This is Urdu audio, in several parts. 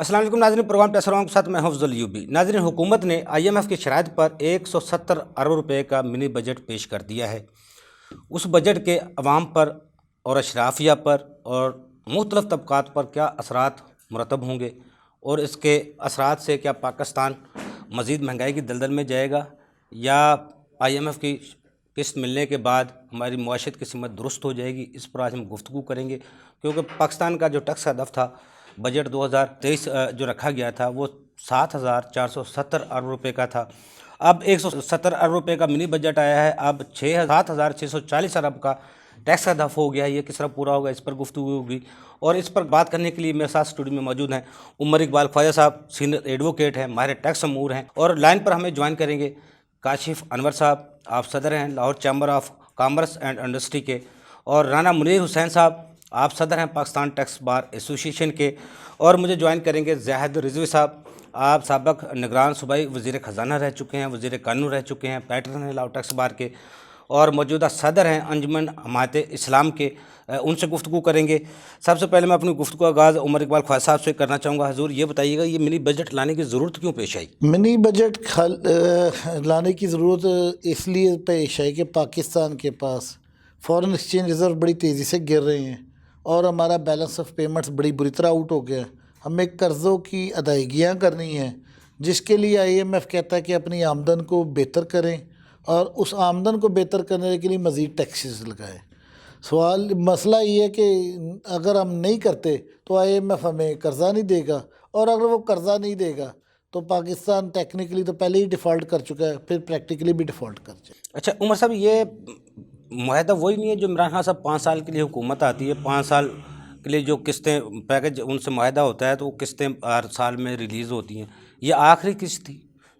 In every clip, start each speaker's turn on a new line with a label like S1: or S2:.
S1: السلام علیکم ناظرین، پروگرام پیسروں کے ساتھ میں حفظ الایوبی۔ ناظرین، حکومت نے IMF کی شرائط پر 170 ارب روپے کا منی بجٹ پیش کر دیا ہے۔ اس بجٹ کے عوام پر اور اشرافیہ پر اور مختلف طبقات پر کیا اثرات مرتب ہوں گے، اور اس کے اثرات سے کیا پاکستان مزید مہنگائی کی دلدل میں جائے گا، یا IMF کی قسط ملنے کے بعد ہماری معیشت کی سمت درست ہو جائے گی، اس پر آج ہم گفتگو کریں گے۔ کیونکہ پاکستان کا جو ٹیکس ہدف تھا بجٹ 2023 جو رکھا گیا تھا وہ 7,470 ارب روپے کا تھا۔ اب 170 ارب روپے کا منی بجٹ آیا ہے، اب 7,640 ارب کا ٹیکس ہدف ہو گیا ہے۔ یہ کس طرح پورا ہوگا، اس پر گفتگو ہوگی، اور اس پر بات کرنے کے لیے میرے ساتھ اسٹوڈیو میں موجود ہیں عمر اقبال خواجہ صاحب، سینئر ایڈوکیٹ ہیں، ماہر ٹیکس امور ہیں، اور لائن پر ہمیں جوائن کریں گے کاشف انور صاحب، آپ صدر ہیں Lahore chamber of commerce and industry کے، اور رانا منیر حسین صاحب، آپ صدر ہیں پاکستان ٹیکس بار ایسوسیشن کے، اور مجھے جوائن کریں گے زاہد رضوی صاحب، آپ سابق نگران صوبائی وزیر خزانہ رہ چکے ہیں، وزیر قانون رہ چکے ہیں، پیٹرن ہیں لاہور ٹیکس بار کے، اور موجودہ صدر ہیں انجمن حمایت اسلام کے۔ ان سے گفتگو کریں گے۔ سب سے پہلے میں اپنی گفتگو کا آغاز عمر اقبال خواجہ صاحب سے کرنا چاہوں گا۔ حضور یہ بتائیے گا، یہ منی بجٹ لانے کی ضرورت کیوں پیش آئی؟
S2: منی بجٹ لانے کی ضرورت اس لیے پیش آئی کہ پاکستان کے پاس فارن ایکسچینج ریزرو بڑی تیزی سے گر رہے ہیں، اور ہمارا بیلنس آف پیمنٹس بڑی بری طرح آؤٹ ہو گیا ہے۔ ہمیں قرضوں کی ادائیگیاں کرنی ہیں، جس کے لیے IMF کہتا ہے کہ اپنی آمدن کو بہتر کریں، اور اس آمدن کو بہتر کرنے کے لیے مزید ٹیکسز لگائیں۔ مسئلہ یہ ہے کہ اگر ہم نہیں کرتے تو IMF ہمیں قرضہ نہیں دے گا، اور اگر وہ قرضہ نہیں دے گا تو پاکستان ٹیکنیکلی تو پہلے ہی ڈیفالٹ کر چکا ہے، پھر پریکٹیکلی بھی ڈیفالٹ کر جائے۔
S1: اچھا عمر صاحب، یہ معاہدہ وہی نہیں ہے جو عمران خان صاحب 5 سال کے لیے حکومت آتی ہے، 5 سال کے لیے جو قسطیں پیکج ان سے معاہدہ ہوتا ہے تو وہ قسطیں ہر سال میں ریلیز ہوتی ہیں، یہ آخری قسط تھی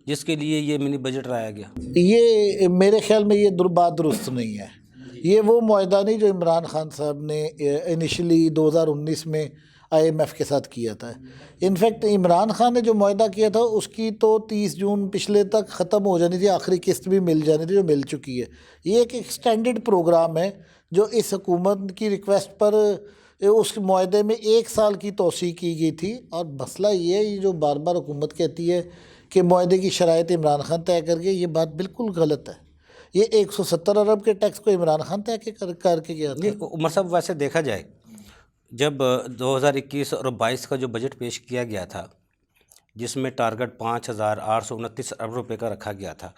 S1: جس کے لیے یہ منی بجٹ لایا گیا؟
S2: یہ میرے خیال میں یہ بات درست نہیں ہے۔ یہ وہ معاہدہ نہیں جو عمران خان صاحب نے انیشلی 2019 میں IMF کے ساتھ کیا تھا۔ انفیکٹ عمران خان نے جو معاہدہ کیا تھا اس کی تو 30 جون پچھلے تک ختم ہو جانی تھی، آخری قسط بھی مل جانی تھی، جو مل چکی ہے۔ یہ ایک ایکسٹینڈڈ پروگرام ہے جو اس حکومت کی ریکویسٹ پر اس معاہدے میں 1 سال کی توسیع کی گئی تھی۔ اور مسئلہ یہ ہے، یہ جو بار بار حکومت کہتی ہے کہ معاہدے کی شرائط عمران خان طے کر کے، یہ بات بالکل غلط ہے۔ یہ 170 ارب کے ٹیکس کو عمران خان طے کر کے گیا تھا۔
S1: عمر صاحب، ویسے دیکھا جائے جب 2021 اور 22 کا جو بجٹ پیش کیا گیا تھا، جس میں ٹارگٹ 5,829 ارب روپے کا رکھا گیا تھا،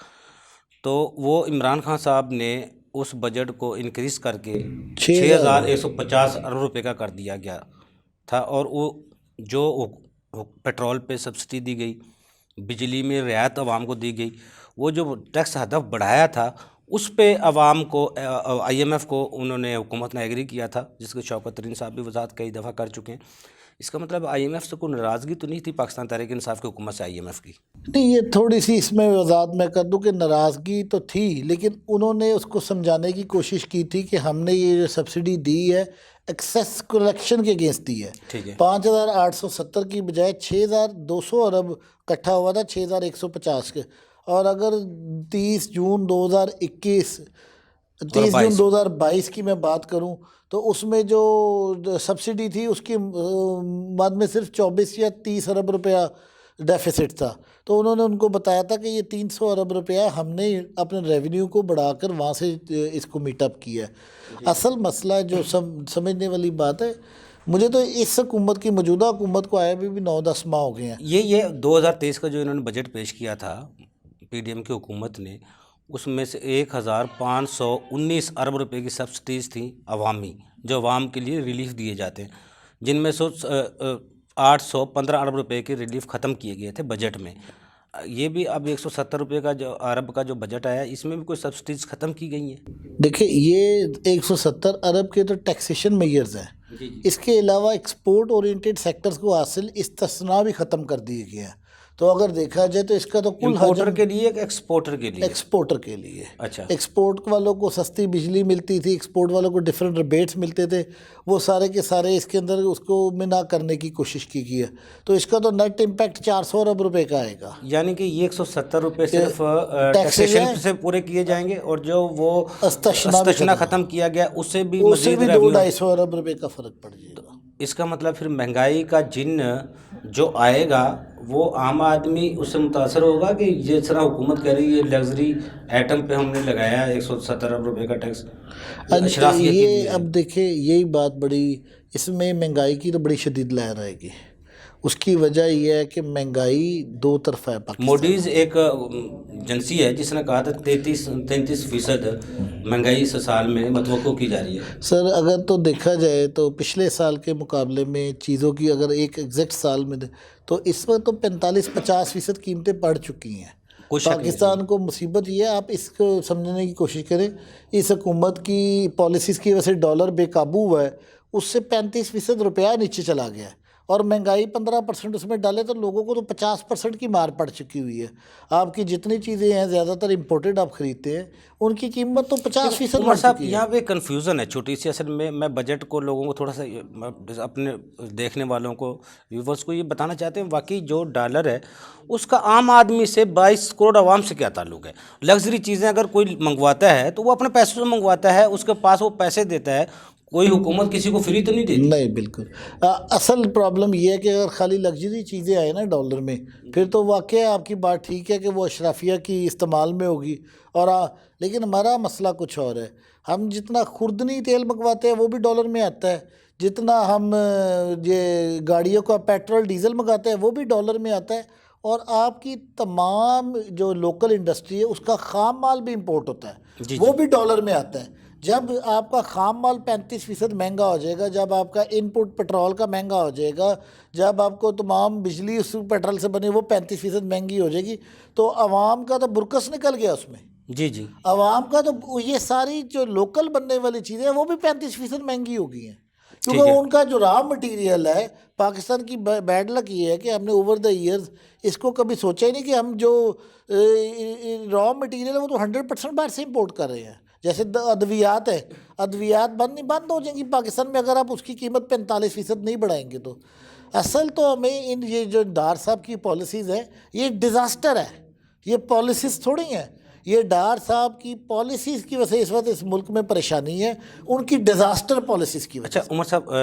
S1: تو وہ عمران خان صاحب نے اس بجٹ کو انکریز کر کے 6,150 ارب روپے کا کر دیا گیا تھا، اور وہ جو پیٹرول پہ سبسڈی دی گئی، بجلی میں رعایت عوام کو دی گئی، وہ جو ٹیکس ہدف بڑھایا تھا اس پہ عوام کو IMF کو انہوں نے حکومت نے ایگری کیا تھا، جس کے شوکت ترین صاحب بھی وضاحت کئی دفعہ کر چکے ہیں۔ اس کا مطلب IMF سے کوئی ناراضگی تو نہیں تھی پاکستان تحریک انصاف کی حکومت سے IMF کی؟
S2: نہیں، یہ تھوڑی سی اس میں وضاحت میں کر دوں کہ ناراضگی تو تھی، لیکن انہوں نے اس کو سمجھانے کی کوشش کی تھی کہ ہم نے یہ جو سبسڈی دی ہے ایکسیس کلیکشن کے اگینسٹ دی ہے۔ 5,870 کی بجائے 6,200 ارب اکٹھا ہوا تھا، 6,150 کے، اور اگر 30 جون 2022 کی میں بات کروں تو اس میں جو سبسڈی تھی اس کی بعد میں صرف 24 یا 30 ارب روپیہ ڈیفیسٹ تھا۔ تو انہوں نے ان کو بتایا تھا کہ یہ 300 ارب روپیہ ہم نے اپنے ریونیو کو بڑھا کر وہاں سے اس کو میٹ اپ کیا ہے۔ اصل مسئلہ جو سمجھنے والی بات ہے، مجھے تو اس حکومت کی موجودہ حکومت کو آئے بھی 9-10 ماہ ہو گئے ہیں۔
S1: یہ 2023 کا جو انہوں نے بجٹ پیش کیا تھا PDM کی حکومت نے، اس میں سے 1,519 ارب روپے کی سبسڈیز تھیں عوامی، جو عوام کے لیے ریلیف دیے جاتے ہیں، جن میں سے 815 ارب روپے کے ریلیف ختم کیے گئے تھے بجٹ میں۔ یہ بھی اب 170 روپے کا جو ارب کا جو بجٹ آیا، اس میں بھی کوئی سبسڈیز ختم کی گئی ہیں؟
S2: دیکھیں، یہ 170 ارب کے تو ٹیکسیشن میئرز ہیں، اس کے علاوہ ایکسپورٹ اورینٹیڈ سیکٹرز کو حاصل استثناء بھی ختم کر دیے گئے ہیں۔ تو اگر دیکھا جائے تو اس کا تو کل
S1: امپورٹر کے لیے کہ ایکسپورٹر کے لیے؟
S2: ایکسپورٹر کے لیے۔
S1: اچھا،
S2: ایکسپورٹ والوں کو سستی بجلی ملتی تھی، ایکسپورٹ والوں کو ڈیفرنٹ ریبیٹس ملتے تھے، وہ سارے کے سارے اس کے اندر اس کو میں نہ کرنے کی کوشش کی گئی ہے۔ تو اس کا تو نیٹ امپیکٹ 400 ارب روپے کا آئے گا۔
S1: یعنی کہ یہ 170 روپے صرف ٹیکسیشن سے پورے کیے جائیں گے، اور جو وہ استثنا ختم کیا گیا اس سے بھی
S2: 200-250 ارب روپے کا فرق پڑ جائے گا۔
S1: اس کا مطلب پھر مہنگائی کا جن جو آئے گا وہ عام آدمی اس سے متاثر ہوگا کہ جس طرح حکومت کہہ رہی ہے لگژری آئٹم پہ ہم نے لگایا 170 ارب روپے کا ٹیکس اشرافیہ کے لیے
S2: یہ اب دیکھیں یہی بات بڑی، اس میں مہنگائی کی تو بڑی شدید لہر آئے گی. اس کی وجہ یہ ہے کہ مہنگائی دو طرفہ ہے پاکستان.
S1: موڈیز ایک ایجنسی ہے جس نے کہا تھا 33% مہنگائی اس سال میں متوقع کی جا رہی ہے.
S2: سر اگر تو دیکھا جائے تو پچھلے سال کے مقابلے میں چیزوں کی اگر ایک ایگزیکٹ سال میں تو اس وقت تو 45-50% قیمتیں بڑھ چکی ہیں. پاکستان کو مصیبت یہ ہے، آپ اس کو سمجھنے کی کوشش کریں، اس حکومت کی پالیسیز کی وجہ سے ڈالر بے قابو ہوا ہے، اس سے 35% روپیہ نیچے چلا گیا ہے، اور مہنگائی 15% اس میں ڈالے تو لوگوں کو تو 50% کی مار پڑ چکی ہوئی ہے. آپ کی جتنی چیزیں ہیں زیادہ تر امپورٹڈ آپ خریدتے ہیں، ان کی قیمت تو 50%
S1: عمر
S2: بڑھ
S1: صاحب
S2: چکی ہے.
S1: یہاں پہ کنفیوژن ہے چھوٹی سی. اصل میں بجٹ کو لوگوں کو تھوڑا سا اپنے دیکھنے والوں کو ویورز کو یہ بتانا چاہتے ہیں واقعی جو ڈالر ہے اس کا عام آدمی سے 22 کروڑ عوام سے کیا تعلق ہے. لگژری چیزیں اگر کوئی منگواتا ہے تو وہ اپنے پیسوں سے منگواتا ہے، اس کے پاس وہ پیسے دیتا ہے، کوئی حکومت کسی کو فری تو نہیں دیتی.
S2: نہیں بالکل. اصل پرابلم یہ ہے کہ اگر خالی لگژری چیزیں آئیں نا ڈالر میں، پھر تو واقعہ آپ کی بات ٹھیک ہے کہ وہ اشرافیہ کی استعمال میں ہوگی، اور لیکن ہمارا مسئلہ کچھ اور ہے. ہم جتنا خوردنی تیل منگواتے ہیں وہ بھی ڈالر میں آتا ہے، جتنا ہم یہ گاڑیوں کا پیٹرول ڈیزل منگاتے ہیں وہ بھی ڈالر میں آتا ہے، اور آپ کی تمام جو لوکل انڈسٹری ہے اس کا خام مال بھی امپورٹ ہوتا ہے، وہ بھی ڈالر میں آتا ہے. جب آپ کا خام مال 35% مہنگا ہو جائے گا، جب آپ کا ان پٹ پیٹرول کا مہنگا ہو جائے گا، جب آپ کو تمام بجلی اس پیٹرول سے بنے وہ 35% مہنگی ہو جائے گی، تو عوام کا تو برکس نکل گیا اس میں.
S1: جی
S2: عوام کا تو یہ ساری جو لوکل بننے والی چیزیں ہیں وہ بھی 35% مہنگی ہو گئی ہیں، کیونکہ ان کا جو را مٹیریل ہے. پاکستان کی بیڈ لک یہ ہے کہ ہم نے اوور دا ایئرز اس کو کبھی سوچا ہی نہیں کہ ہم جو را مٹیریل ہے وہ تو 100% باہر سے امپورٹ کر رہے ہیں. جیسے ادویات ہے، ادویات بند ہو جائیں گی پاکستان میں اگر آپ اس کی قیمت 45% نہیں بڑھائیں گے تو. اصل تو ہمیں یہ جو ڈار صاحب کی پالیسیز ہیں یہ ڈیزاسٹر ہے، یہ پالیسیز تھوڑی ہیں، یہ ڈار صاحب کی پالیسیز کی وجہ سے اس وقت اس ملک میں پریشانی ہے، ان کی ڈیزاسٹر پالیسیز کی وجہ سے.
S1: اچھا عمر صاحب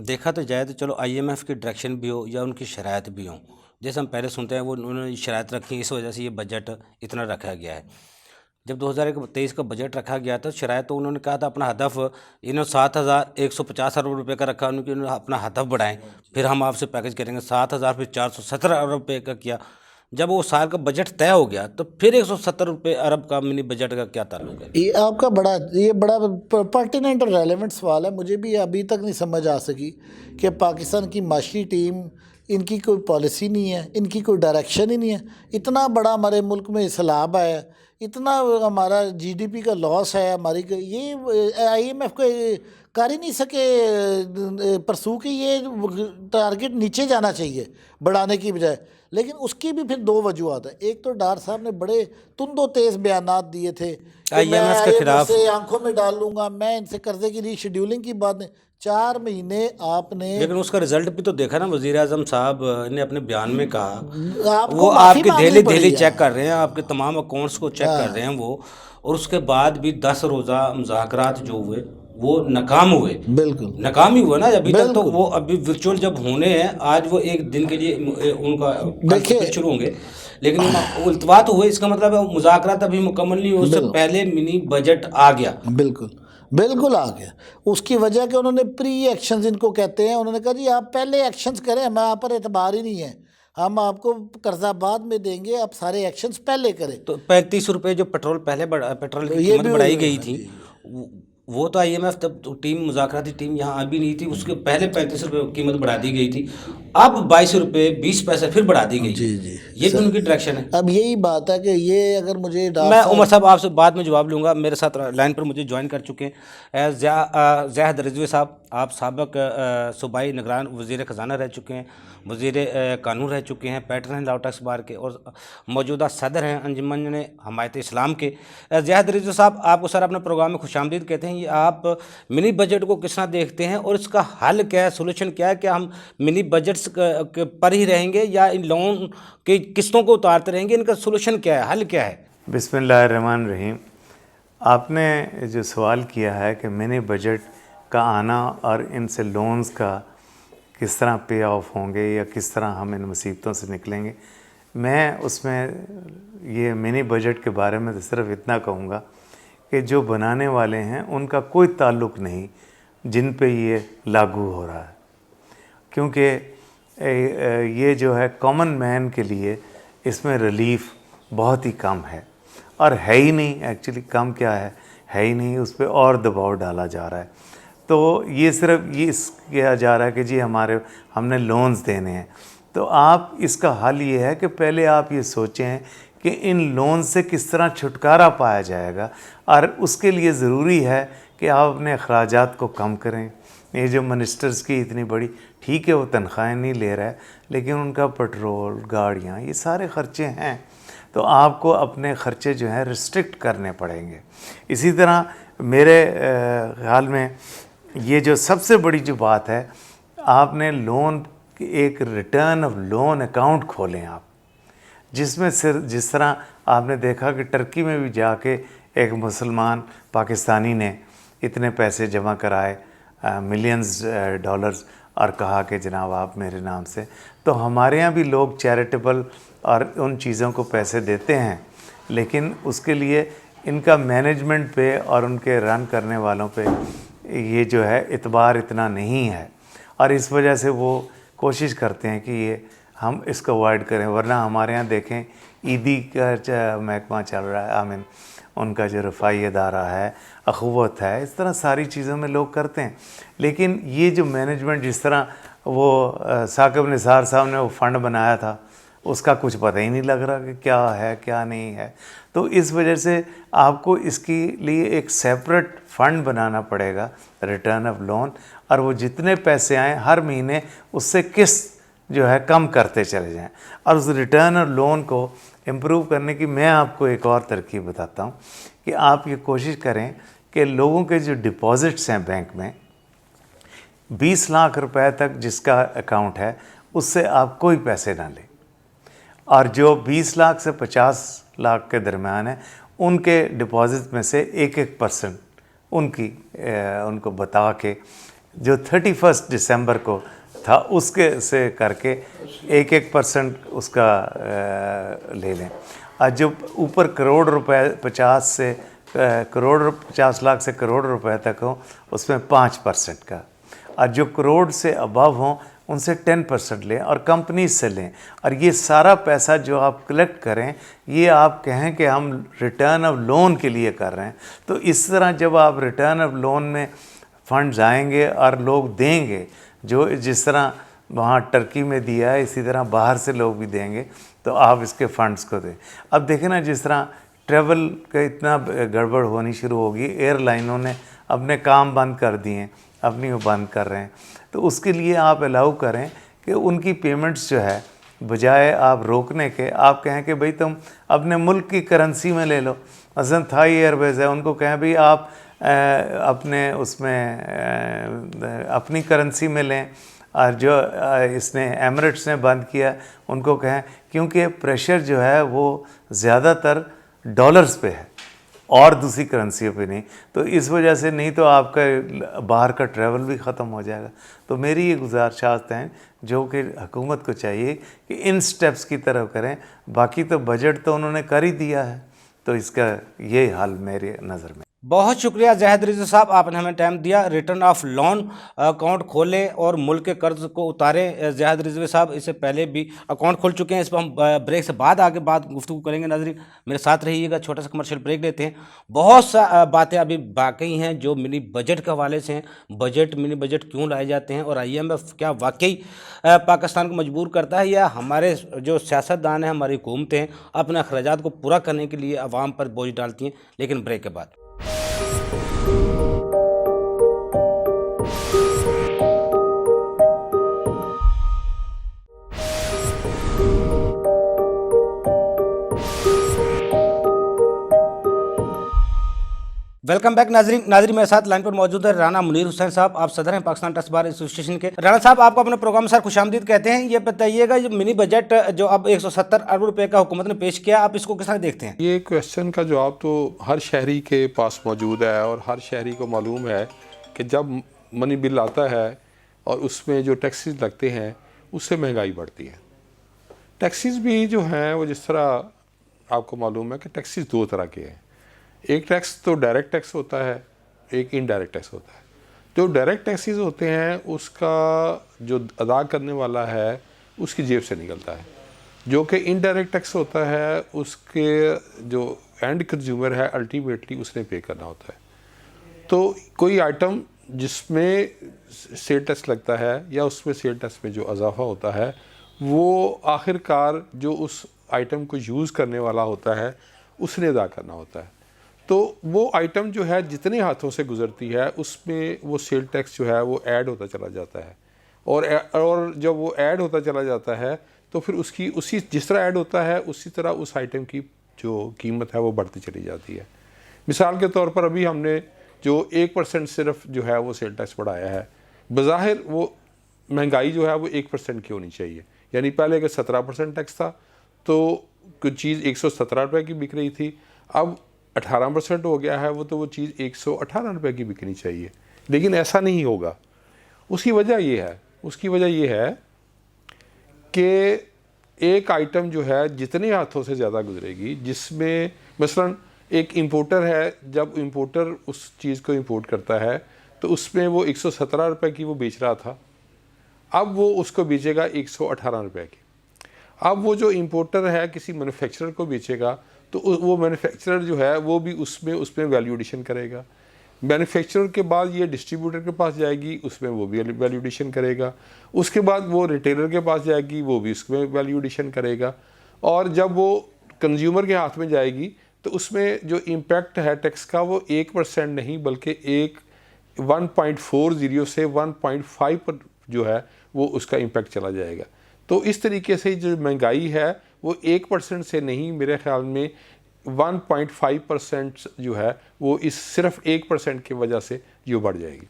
S1: دیکھا تو جائے تو چلو IMF کی ڈائریکشن بھی ہو یا ان کی شرائط بھی ہوں، جیسے ہم پہلے سنتے ہیں وہ انہوں نے شرائط رکھی، اس وجہ سے یہ بجٹ اتنا رکھا گیا ہے. جب 2023 کا بجٹ رکھا گیا تھا شرائط تو انہوں نے کہا تھا اپنا ہدف انہوں 7,150 ارب روپے کا رکھا، انہوں نے اپنا ہدف بڑھائیں، پھر ہم آپ سے پیکج کریں گے. 7,000 پھر 417 ارب روپے کا کیا. جب وہ سال کا بجٹ طے ہو گیا تو پھر 170 ارب کا منی بجٹ کا کیا تعلق ہے؟
S2: یہ آپ کا بڑا پرٹیننٹ اور ریلیونٹ سوال ہے. مجھے بھی ابھی تک نہیں سمجھ آ سکی کہ پاکستان کی معاشی ٹیم، ان کی کوئی پالیسی نہیں ہے، ان کی کوئی ڈائریکشن ہی نہیں ہے. اتنا بڑا ہمارے ملک میں سیلاب ہے، اتنا ہمارا GDP کا لاس ہے، ہماری یہ IMF کو کر ہی نہیں سکے پرسو کہ یہ ٹارگٹ نیچے جانا چاہیے بڑھانے کی بجائے. لیکن اس کی بھی پھر دو وجوہات ہیں. ایک تو ڈار صاحب نے بڑے تند و تیز بیانات دیے تھے کہ میں
S1: IMF کے خلاف
S2: سے آنکھوں میں ڈال لوں گا، میں ان سے قرضے کی ری شیڈیولنگ کی بات نہیں. 4 مہینے آپ نے،
S1: لیکن اس کا رزلٹ بھی تو دیکھا نا. وزیر اعظم صاحب نے اپنے بیان میں کہا
S2: آپ کو
S1: وہ آپ
S2: معافی
S1: کے
S2: مانگنی پڑی
S1: دہلی
S2: ہے.
S1: چیک کر رہے ہیں، آپ کے تمام اکاؤنٹس کو چیک کر رہے ہیں وہ، اور اس کے بعد بھی 10 روزہ مذاکرات جو ہوئے وہ ناکام ہوئے.
S2: بالکل
S1: ناکام ہی ہوا نا ابھی تک تو.
S2: بالکل.
S1: وہ ابھی ورچوئل جب ہونے ہیں، آج وہ ایک دن کے لیے ان کا
S2: دیکھیے
S1: پھر شروع ہوں گے، لیکن التواط ہوئے. اس کا مطلب ہے مذاکرات ابھی مکمل نہیں ہوئے، اس سے پہلے منی بجٹ آ گیا.
S2: بالکل آ گیا. اس کی وجہ کہ انہوں نے پری ایکشنز ان کو کہتے ہیں، انہوں نے کہا جی آپ پہلے ایکشنز کریں، ہمیں آپ پر اعتبار ہی نہیں ہے، ہم آپ کو قرضہ بعد میں دیں گے، آپ سارے ایکشنز پہلے کریں.
S1: تو 35 روپے جو پیٹرول کی قیمت بڑھائی گئی تھی، وہ تو IMF تب ٹیم مذاکراتی ٹیم یہاں ابھی نہیں تھی، اس کے پہلے 35 روپے قیمت بڑھا دی گئی تھی. اب 22 روپے 20 پیسے پھر بڑھا دی گئی.
S2: جی
S1: یہ بھی ان کی ڈائریکشن ہے.
S2: اب یہی بات ہے کہ یہ اگر مجھے
S1: میں عمر صاحب آپ سے بعد میں جواب لوں گا. میرے ساتھ لائن پر مجھے جوائن کر چکے ہیں زاہد رضوی صاحب. آپ سابق صوبائی نگران وزیر خزانہ رہ چکے ہیں، وزیر قانون رہ چکے ہیں، پیٹرن ہیں لاؤ ٹیکس بار کے، اور موجودہ صدر ہیں انجمن حمایت اسلام کے. زاہد رضوی صاحب آپ کو سر اپنے پروگرام میں خوش آمدید کہتے ہیں. یہ آپ منی بجٹ کو کس طرح دیکھتے ہیں اور اس کا حل کیا ہے، سولوشن کیا ہے؟ کیا ہم منی بجٹس پر ہی رہیں گے یا ان لون کی قسطوں کو اتارتے رہیں گے؟ ان کا سولوشن کیا ہے، حل کیا ہے؟
S3: بسم اللہ الرحمن الرحیم. آپ نے جو سوال کیا ہے کہ منی بجٹ کا آنا اور ان سے لونز کا کس طرح پے آف ہوں گے یا کس طرح ہم ان مصیبتوں سے نکلیں گے. میں اس میں یہ منی بجٹ کے بارے میں تو صرف اتنا کہوں گا کہ جو بنانے والے ہیں ان کا کوئی تعلق نہیں جن پہ یہ لاگو ہو رہا ہے، کیونکہ یہ جو ہے کامن مین کے لیے اس میں ریلیف بہت ہی کم ہے، اور ہے ہی نہیں. ایکچولی کم کیا ہے ہی نہیں، اس پہ اور دباؤ ڈالا جا رہا ہے. تو یہ صرف یہ کیا جا رہا ہے کہ جی ہم نے لونز دینے ہیں. تو آپ اس کا حل یہ ہے کہ پہلے آپ یہ سوچیں کہ ان لون سے کس طرح چھٹکارا پایا جائے گا، اور اس کے لیے ضروری ہے کہ آپ اپنے اخراجات کو کم کریں. یہ جو منسٹرز کی اتنی بڑی، ٹھیک ہے وہ تنخواہیں نہیں لے رہا ہے، لیکن ان کا پٹرول، گاڑیاں، یہ سارے خرچے ہیں. تو آپ کو اپنے خرچے جو ہیں ریسٹرکٹ کرنے پڑیں گے. اسی طرح میرے خیال میں یہ جو سب سے بڑی جو بات ہے، آپ نے لون ایک ریٹرن آف لون اکاؤنٹ کھولیں آپ، جس میں جس طرح آپ نے دیکھا کہ ٹرکی میں بھی جا کے ایک مسلمان پاکستانی نے اتنے پیسے جمع کرائے، ملینز ڈالرز، اور کہا کہ جناب آپ میرے نام سے. تو ہمارے ہاں بھی لوگ چیریٹیبل اور ان چیزوں کو پیسے دیتے ہیں، لیکن اس کے لیے ان کا مینجمنٹ پہ اور ان کے رن کرنے والوں پہ یہ جو ہے اعتبار اتنا نہیں ہے، اور اس وجہ سے وہ کوشش کرتے ہیں کہ یہ ہم اس کو اوائڈ کریں. ورنہ ہمارے ہاں دیکھیں عیدی کا محکمہ چل رہا ہے، آمین ان کا جو رفائی ادارہ ہے، اخوت ہے، اس طرح ساری چیزوں میں لوگ کرتے ہیں. لیکن یہ جو مینجمنٹ، جس طرح وہ ثاقب نثار صاحب نے وہ فنڈ بنایا تھا، اس کا کچھ پتہ ہی نہیں لگ رہا کہ کیا ہے کیا نہیں ہے. تو اس وجہ سے آپ کو اس کے لیے ایک سیپریٹ فنڈ بنانا پڑے گا، ریٹرن آف لون، اور وہ جتنے پیسے آئیں ہر مہینے اس سے قسط جو ہے کم کرتے چلے جائیں. اور اس ریٹرن آف لون کو امپروو کرنے کی میں آپ کو ایک اور ترکیب بتاتا ہوں کہ آپ یہ کوشش کریں کہ لوگوں کے جو ڈپازٹس ہیں بینک میں، 20 لاکھ روپے تک جس کا اکاؤنٹ ہے، اس سے آپ کوئی پیسے نہ لیں، اور جو 20 لاکھ سے 50 لاکھ کے درمیان ہے ان کے ڈپازٹ میں سے 1% ان کو بتا کے جو 31 دسمبر کو تھا اس کے سے کر کے 1% اس کا لے لیں. اور جو اوپر کروڑ روپے 50 لاکھ سے کروڑ روپے تک ہوں اس میں 5% کا، اور جو کروڑ سے ابو ہوں ان سے 10% لیں، اور کمپنیز سے لیں. اور یہ سارا پیسہ جو آپ کلیکٹ کریں، یہ آپ کہیں کہ ہم ریٹرن آف لون کے لیے کر رہے ہیں. تو اس طرح جب آپ ریٹرن آف لون میں فنڈز آئیں گے اور لوگ دیں گے، جو جس طرح وہاں ٹرکی میں دیا ہے اسی طرح باہر سے لوگ بھی دیں گے، تو آپ اس کے فنڈز کو دیں. اب دیکھیں نا، جس طرح ٹریول کا اتنا گڑبڑ ہونی شروع ہوگی، ایئر لائنوں نے اپنے کام بند کر دیے ہیں، اپنی وہ بند کر رہے ہیں. تو اس کے لیے آپ الاؤ کریں کہ ان کی پیمنٹس جو ہے بجائے آپ روکنے کے، آپ کہیں کہ بھئی تم اپنے ملک کی کرنسی میں لے لو. مثلا تھائی ایئر ویز ہے، ان کو کہیں بھئی آپ اپنے اس میں اپنی کرنسی میں لیں. اور جو اس نے ایمریٹس نے بند کیا ان کو کہیں، کیونکہ پریشر جو ہے وہ زیادہ تر ڈالرز پہ ہے اور دوسری کرنسیوں پہ نہیں. تو اس وجہ سے نہیں تو آپ کا باہر کا ٹریول بھی ختم ہو جائے گا. تو میری یہ گزارشات ہیں جو کہ حکومت کو چاہیے کہ ان سٹیپس کی طرف کریں. باقی تو بجٹ تو انہوں نے کر ہی دیا ہے، تو اس کا یہ حل میرے نظر میں.
S1: بہت شکریہ زاہد رضوی صاحب، آپ نے ہمیں ٹائم دیا. ریٹرن آف لون اکاؤنٹ کھولیں اور ملک کے قرض کو اتاریں. زاہد رضوی صاحب اس سے پہلے بھی اکاؤنٹ کھول چکے ہیں. اس پہ ہم بریک سے بعد آگے گفتگو کریں گے. ناظرین میرے ساتھ رہیے گا، چھوٹا سا کمرشل بریک لیتے ہیں. بہت سا باتیں ابھی باقی ہیں جو منی بجٹ کے حوالے سے ہیں. منی بجٹ کیوں لائے جاتے ہیں، اور IMF کیا واقعی پاکستان کو مجبور کرتا ہے، یا ہمارے جو سیاستدان ہیں، ہماری حکومتیں اپنے اخراجات کو پورا کرنے کے لیے عوام پر بوجھ ڈالتی ہیں. لیکن بریک کے بعد. ویلکم بیک ناظرین میرے ساتھ لائن پر موجود ہے رانا منیر حسین صاحب. آپ صدر ہیں پاکستان ٹرسٹ بار ایسوسیشن کے. رانا صاحب، آپ کو اپنے پروگرام میں سر خوش آمدید کہتے ہیں. یہ بتائیے گا، یہ منی بجٹ جو اب 170 ارب روپے کا حکومت نے پیش کیا، آپ اس کو کس طرح دیکھتے ہیں؟
S4: یہ کویسچن کا جواب تو ہر شہری کے پاس موجود ہے، اور ہر شہری کو معلوم ہے کہ جب منی بل آتا ہے اور اس میں جو ٹیکسز لگتے ہیں اس سے مہنگائی بڑھتی ہے. ٹیکسز بھی جو ہیں وہ جس طرح آپ کو معلوم ہے کہ ٹیکسز دو طرح کے ہیں. ایک ٹیکس تو ڈائریکٹ ٹیکس ہوتا ہے, ایک انڈائریکٹ ٹیکس ہوتا ہے. جو ڈائریکٹ ٹیکسز ہوتے ہیں اس کا جو ادا کرنے والا ہے اس کی جیب سے نکلتا ہے. جو کہ انڈائریکٹ ٹیکس ہوتا ہے اس کے جو اینڈ کنزیومر ہے الٹیمیٹلی اس نے پے کرنا ہوتا ہے. تو کوئی آئٹم جس میں سیل ٹیکس لگتا ہے یا اس میں سیل ٹیکس میں جو اضافہ ہوتا ہے وہ آخر کار جو اس آئٹم کو یوز کرنے والا ہوتا ہے اس نے ادا کرنا ہوتا ہے. تو وہ آئٹم جو ہے جتنے ہاتھوں سے گزرتی ہے اس میں وہ سیل ٹیکس جو ہے وہ ایڈ ہوتا چلا جاتا ہے, اور جب وہ ایڈ ہوتا چلا جاتا ہے تو پھر اس کی اسی جس طرح ایڈ ہوتا ہے اسی طرح اس آئٹم کی جو قیمت ہے وہ بڑھتی چلی جاتی ہے. مثال کے طور پر ابھی ہم نے جو 1% صرف جو ہے وہ سیل ٹیکس بڑھایا ہے, بظاہر وہ مہنگائی جو ہے وہ 1% کی ہونی چاہیے. یعنی پہلے اگر 17% ٹیکس تھا تو کوئی چیز 117 روپے کی بک رہی تھی, اب 18% ہو گیا ہے تو وہ چیز 118 روپے کی بکنی چاہیے. لیکن ایسا نہیں ہوگا. اس کی وجہ یہ ہے کہ ایک آئٹم جو ہے جتنے ہاتھوں سے زیادہ گزرے گی, جس میں مثلا ایک امپورٹر ہے, جب امپورٹر اس چیز کو امپورٹ کرتا ہے تو اس میں وہ 117 روپے کی وہ بیچ رہا تھا, اب وہ اس کو بیچے گا 118 روپے کی. اب وہ جو امپورٹر ہے کسی مینوفیکچرر کو بیچے گا تو وہ مینوفیکچرر جو ہے وہ بھی اس میں ویلیو ایڈیشن کرے گا. مینوفیکچرر کے بعد یہ ڈسٹریبیوٹر کے پاس جائے گی, اس میں وہ بھی ویلیو ایڈیشن کرے گا. اس کے بعد وہ ریٹیلر کے پاس جائے گی, وہ بھی اس میں ویلیو ایڈیشن کرے گا. اور جب وہ کنزیومر کے ہاتھ میں جائے گی تو اس میں جو امپیکٹ ہے ٹیکس کا وہ 1% نہیں بلکہ 1.40 سے 1.5 پر جو ہے وہ اس کا امپیکٹ چلا جائے گا. تو اس طریقے سے جو مہنگائی ہے وہ 1% سے نہیں, میرے خیال میں 1.5% جو ہے وہ اس صرف 1% کی وجہ سے یہ بڑھ جائے گی.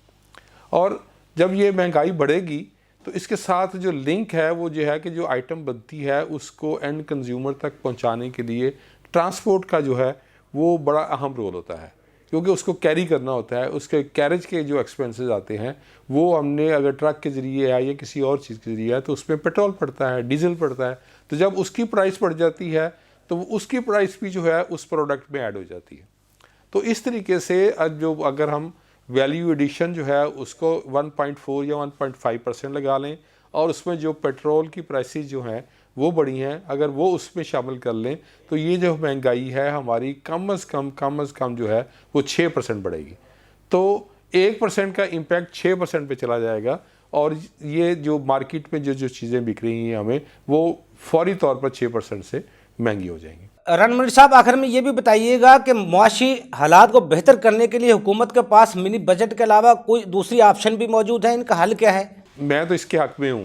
S4: اور جب یہ مہنگائی بڑھے گی تو اس کے ساتھ جو لنک ہے وہ جو ہے کہ جو آئٹم بنتی ہے اس کو اینڈ کنزیومر تک پہنچانے کے لیے ٹرانسپورٹ کا جو ہے وہ بڑا اہم رول ہوتا ہے, کیونکہ اس کو کیری کرنا ہوتا ہے. اس کے کیریج کے جو ایکسپینسز آتے ہیں وہ ہم نے اگر ٹرک کے ذریعے ہے یا کسی اور چیز کے ذریعے ہے تو اس میں پیٹرول پڑتا ہے, ڈیزل پڑتا ہے. تو جب اس کی پرائس بڑھ جاتی ہے تو اس کی پرائس بھی جو ہے اس پروڈکٹ میں ایڈ ہو جاتی ہے. تو اس طریقے سے اگر ہم ویلیو ایڈیشن جو ہے اس کو 1.4 یا 1.5% لگا لیں اور اس میں جو پیٹرول کی پرائسز جو ہیں وہ بڑی ہیں, اگر وہ اس میں شامل کر لیں تو یہ جو مہنگائی ہے ہماری کم از کم جو ہے وہ 6% بڑھے گی. تو 1% کا امپیکٹ 6% پہ چلا جائے گا, اور یہ جو مارکیٹ میں جو چیزیں بک رہی ہیں ہمیں وہ فوری طور پر 6% سے مہنگی ہو جائیں گی.
S1: رن منی صاحب, آخر میں یہ بھی بتائیے گا کہ معاشی حالات کو بہتر کرنے کے لیے حکومت کے پاس منی بجٹ کے علاوہ کوئی دوسری آپشن بھی موجود ہے, ان کا حل کیا ہے؟
S4: میں تو اس کے حق میں ہوں.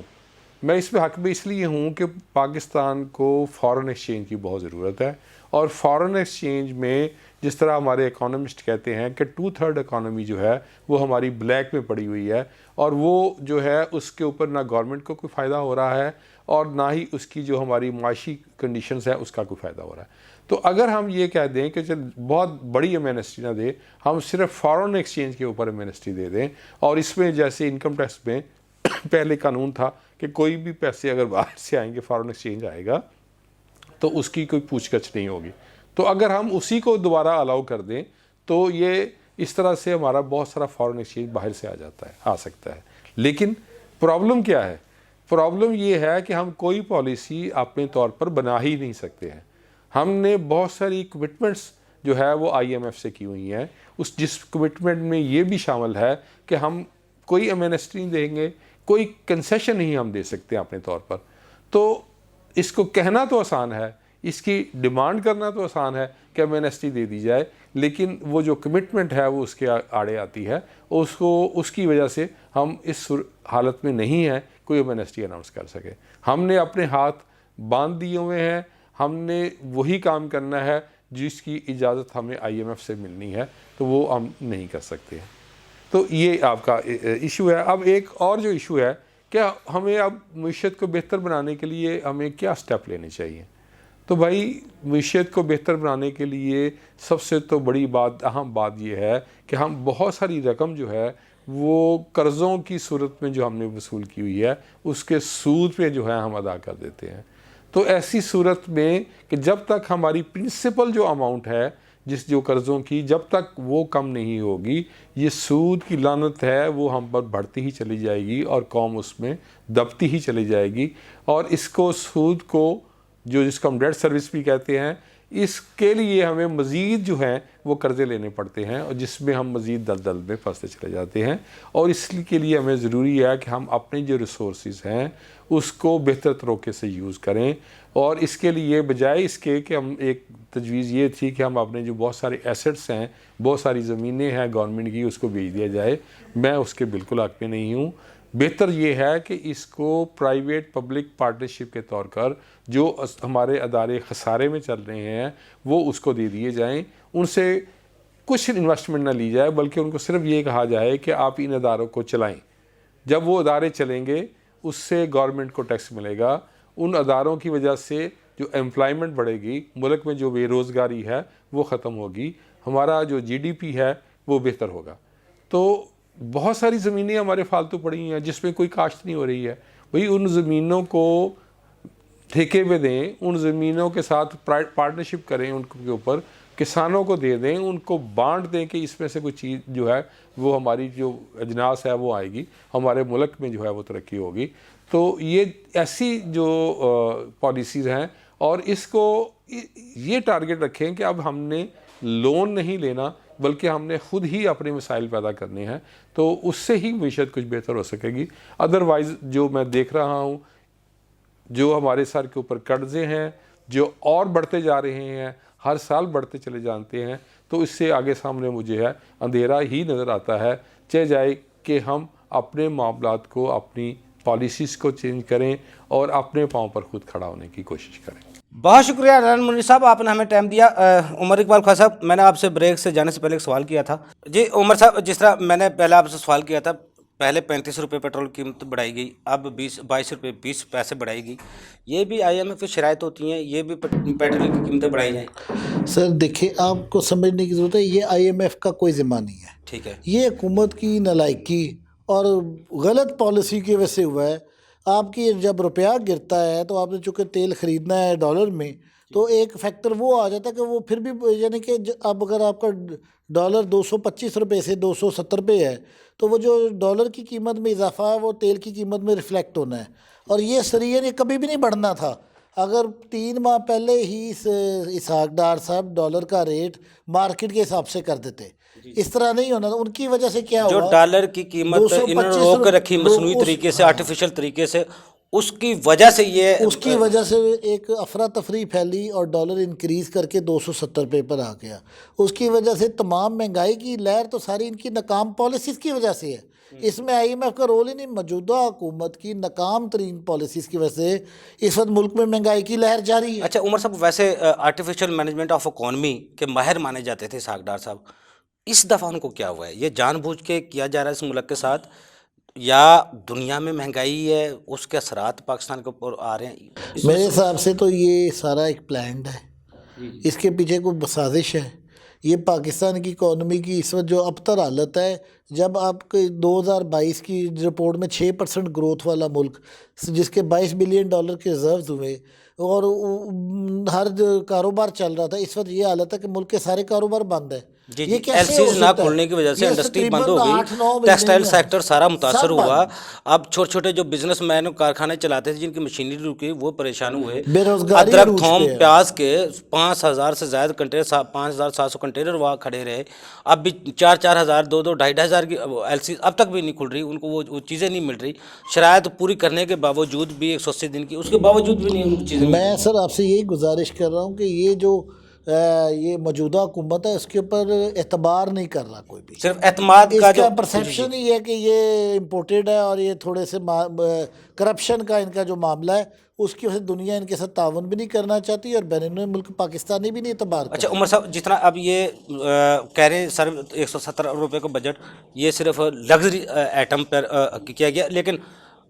S4: میں اس میں حق میں اس لیے ہوں کہ پاکستان کو فارن ایکسچینج کی بہت ضرورت ہے, اور فارن ایکسچینج میں جس طرح ہمارے اکانومسٹ کہتے ہیں کہ 2/3 اکانومی جو ہے وہ ہماری بلیک میں پڑی ہوئی ہے, اور وہ جو ہے اس کے اوپر نہ گورنمنٹ کو کوئی فائدہ ہو رہا ہے اور نہ ہی اس کی جو ہماری معاشی کنڈیشنز ہے اس کا کوئی فائدہ ہو رہا ہے. تو اگر ہم یہ کہہ دیں کہ بہت بڑی ایمنسٹی نہ دے, ہم صرف فارن ایکسچینج کے اوپر ایمنسٹی دے دیں, اور اس میں جیسے انکم ٹیکس میں پہلے قانون تھا کہ کوئی بھی پیسے اگر باہر سے آئیں گے, فارن ایکسچینج آئے گا تو اس کی کوئی پوچھ گچھ نہیں ہوگی. تو اگر ہم اسی کو دوبارہ الاؤ کر دیں تو یہ اس طرح سے ہمارا بہت سارا فارن ایکسچینج باہر سے آ سکتا ہے. لیکن پرابلم کیا ہے؟ پرابلم یہ ہے کہ ہم کوئی پالیسی اپنے طور پر بنا ہی نہیں سکتے ہیں. ہم نے بہت ساری کمٹمنٹس جو ہے وہ IMF سے کی ہوئی ہیں, جس کمٹمنٹ میں یہ بھی شامل ہے کہ ہم کوئی ایمنسٹی نہیں دیں گے, کوئی کنسیشن نہیں ہم دے سکتے اپنے طور پر. تو اس کو کہنا تو آسان ہے, اس کی ڈیمانڈ کرنا تو آسان ہے کہ ایمنسٹی دے دی جائے, لیکن وہ جو کمٹمنٹ ہے وہ اس کے آڑے آتی ہے, اس کی وجہ سے ہم اس حالت میں نہیں ہیں کوئی ایمنسٹی اناؤنس کر سکے. ہم نے اپنے ہاتھ باندھ دیے ہوئے ہیں, ہم نے وہی کام کرنا ہے جس کی اجازت ہمیں IMF سے ملنی ہے, تو وہ ہم نہیں کر سکتے. تو یہ آپ کا ایشو ہے. اب ایک اور جو ایشو ہے کہ ہمیں اب معیشت کو بہتر بنانے کے لیے ہمیں کیا سٹیپ لینے چاہیے. تو بھائی معیشت کو بہتر بنانے کے لیے سب سے تو بڑی بات، اہم بات یہ ہے کہ ہم بہت ساری رقم جو ہے وہ قرضوں کی صورت میں جو ہم نے وصول کی ہوئی ہے اس کے سود پہ جو ہے ہم ادا کر دیتے ہیں. تو ایسی صورت میں کہ جب تک ہماری پرنسپل جو اماؤنٹ ہے جو قرضوں کی، جب تک وہ کم نہیں ہوگی، یہ سود کی لعنت ہے وہ ہم پر بڑھتی ہی چلی جائے گی اور قوم اس میں دبتی ہی چلی جائے گی. اور اس کو سود کو جس کو ہم ڈیٹ سروس بھی کہتے ہیں، اس کے لیے ہمیں مزید جو ہیں وہ قرضے لینے پڑتے ہیں اور جس میں ہم مزید دلدل میں پھنستے چلے جاتے ہیں. اور اس کے لیے ہمیں ضروری ہے کہ ہم اپنے جو ریسورسز ہیں اس کو بہتر طریقے سے یوز کریں. اور اس کے لیے بجائے اس کے کہ ہم ایک تجویز یہ تھی کہ ہم اپنے جو بہت سارے ایسٹس ہیں، بہت ساری زمینیں ہیں گورنمنٹ کی، اس کو بیچ دیا جائے. میں اس کے بالکل حق میں نہیں ہوں. بہتر یہ ہے کہ اس کو پرائیویٹ پبلک پارٹنرشپ کے طور پر جو ہمارے ادارے خسارے میں چل رہے ہیں وہ اس کو دے دیے جائیں. ان سے کچھ انویسٹمنٹ نہ لی جائے بلکہ ان کو صرف یہ کہا جائے کہ آپ ان اداروں کو چلائیں. جب وہ ادارے چلیں گے اس سے گورنمنٹ کو ٹیکس ملے گا. ان اداروں کی وجہ سے جو امپلائمنٹ بڑھے گی، ملک میں جو بے روزگاری ہے وہ ختم ہوگی، ہمارا جو جی ڈی پی ہے وہ بہتر ہوگا. تو بہت ساری زمینیں ہمارے فالتو پڑی ہیں جس میں کوئی کاشت نہیں ہو رہی ہے. بھئی ان زمینوں کو ٹھیکے پہ دیں، ان زمینوں کے ساتھ پارٹنرشپ کریں، ان کے اوپر کسانوں کو دے دیں، ان کو بانٹ دیں کہ اس میں سے کوئی چیز جو ہے وہ ہماری جو اجناس ہے وہ آئے گی، ہمارے ملک میں جو ہے وہ ترقی ہوگی. تو یہ ایسی جو پالیسیز ہیں، اور اس کو یہ ٹارگٹ رکھیں کہ اب ہم نے لون نہیں لینا بلکہ ہم نے خود ہی اپنے مسائل پیدا کرنے ہیں. تو اس سے ہی معیشت کچھ بہتر ہو سکے گی. ادروائز جو میں دیکھ رہا ہوں، جو ہمارے سر کے اوپر قرضے ہیں جو اور بڑھتے جا رہے ہیں، ہر سال بڑھتے چلے جاتے ہیں، تو اس سے آگے سامنے مجھے ہے اندھیرا ہی نظر آتا ہے. چاہے جائے کہ ہم اپنے معاملات کو، اپنی پالیسیز کو چینج کریں اور اپنے پاؤں پر خود کھڑا ہونے کی کوشش کریں.
S1: بہت شکریہ رن منیر صاحب، آپ نے ہمیں ٹائم دیا. عمر اقبال خواجہ صاحب، میں نے آپ سے بریک سے جانے سے پہلے ایک سوال کیا تھا. جی عمر صاحب، جس طرح میں نے پہلے آپ سے سوال کیا تھا، پہلے 35 روپے پیٹرول کی قیمت بڑھائی گئی، اب 22 روپے 20 پیسے بڑھائی گئی. یہ بھی آئی ایم ایف کی شرائط ہوتی ہیں، یہ بھی پیٹرول کی قیمتیں بڑھائی جائیں؟
S2: سر دیکھیں، آپ کو سمجھنے کی ضرورت ہے، یہ آئی ایم ایف کا کوئی ذمہ نہیں ہے.
S1: ٹھیک ہے.
S2: یہ حکومت کی نالائکی اور غلط پالیسی کی وجہ سے ہوا ہے. آپ کی جب روپیہ گرتا ہے تو آپ نے چونکہ تیل خریدنا ہے ڈالر میں، تو ایک فیکٹر وہ آ جاتا ہے کہ وہ پھر بھی، یعنی کہ اب اگر آپ کا ڈالر 225 روپے سے 270 پہ ہے تو وہ جو ڈالر کی قیمت میں اضافہ ہے وہ تیل کی قیمت میں ریفلیکٹ ہونا ہے. اور یہ سریعہ یہ کبھی بھی نہیں بڑھنا تھا. اگر 3 ماہ پہلے ہی اسحاق ڈار صاحب ڈالر کا ریٹ مارکیٹ کے حساب سے کر دیتے، اس طرح نہیں ہونا تھا. ان کی وجہ سے کیا ہوا،
S1: جو ڈالر کی قیمت انہوں نے روک کے رکھی مصنوعی طریقے سے، آرٹیفیشل طریقے سے، اس کی وجہ سے
S2: اس کی وجہ سے ایک افراتفری پھیلی اور ڈالر انکریز کر کے 270 پہ پر آ گیا. اس کی وجہ سے تمام مہنگائی کی لہر تو ساری ان کی ناکام پالیسیز کی وجہ سے ہے. اس میں آئی ایم ایف کا رول ہی نہیں. موجودہ حکومت کی ناکام ترین پالیسیز کی وجہ سے اس وقت ملک میں مہنگائی کی لہر جاری ہے.
S1: اچھا عمر صاحب، ویسے آرٹیفیشل مینجمنٹ آف اکانومی کے ماہر مانے جاتے تھے اسحاق ڈار صاحب، اس دفعہ ان کو کیا ہوا ہے؟ یہ جان بوجھ کے کیا جا رہا ہے اس ملک کے ساتھ، یا دنیا میں مہنگائی ہے اس کے اثرات پاکستان کے اوپر آ رہے ہیں؟
S2: میرے حساب سے تو یہ سارا ایک پلانڈ ہے، اس کے پیچھے کوئی سازش ہے. یہ پاکستان کی اکانومی کی اس وقت جو ابتر حالت ہے، جب آپ کے 2022 کی رپورٹ میں 6% گروتھ والا ملک جس کے $22 بلین کے ریزروز ہوئے اور ہر کاروبار چل رہا تھا، اس وقت یہ حالت ہے کہ ملک کے سارے کاروبار بند ہیں.
S1: یہ ایلسیز نہ کھولنے کی وجہ سے انڈسٹری بند ہو گئی، ٹیکسٹائل سیکٹر سارا متاثر ہوا. اب چھوٹے چھوٹے جو بزنس مین کارخانے چلاتے تھے جن کی مشینری رکی وہ پریشان ہوئے. ادرک، تھوم، پیاز کے 5000 سے زائد کنٹینر، 5700 کنٹینر وہاں کھڑے رہے. اب بھی 4000 2,500 کی ایلسیز اب تک بھی نہیں کھل رہی، ان کو وہ چیزیں نہیں مل رہی. شرائط پوری کرنے کے باوجود بھی 180 دن کی، اس کے باوجود بھی نہیں چیزیں.
S2: میں سر آپ سے یہی گزارش کر رہا ہوں کہ یہ جو یہ موجودہ حکومت ہے اس کے اوپر اعتبار نہیں کر رہا کوئی بھی.
S1: صرف اعتماد
S2: اس
S1: کا
S2: کا پرسیپشن ہی ہے کہ یہ امپورٹیڈ ہے اور یہ تھوڑے سے کرپشن کا ان کا جو معاملہ ہے اس کی وجہ سے دنیا ان کے ساتھ تعاون بھی نہیں کرنا چاہتی اور بیرون ملک پاکستانی بھی نہیں اعتبار کرتا.
S1: اچھا عمر صاحب، جتنا اب یہ کہہ رہے ہیں سر 170 ارب روپے کا بجٹ، یہ صرف لگژری آئٹم پر کیا گیا، لیکن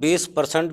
S1: 20%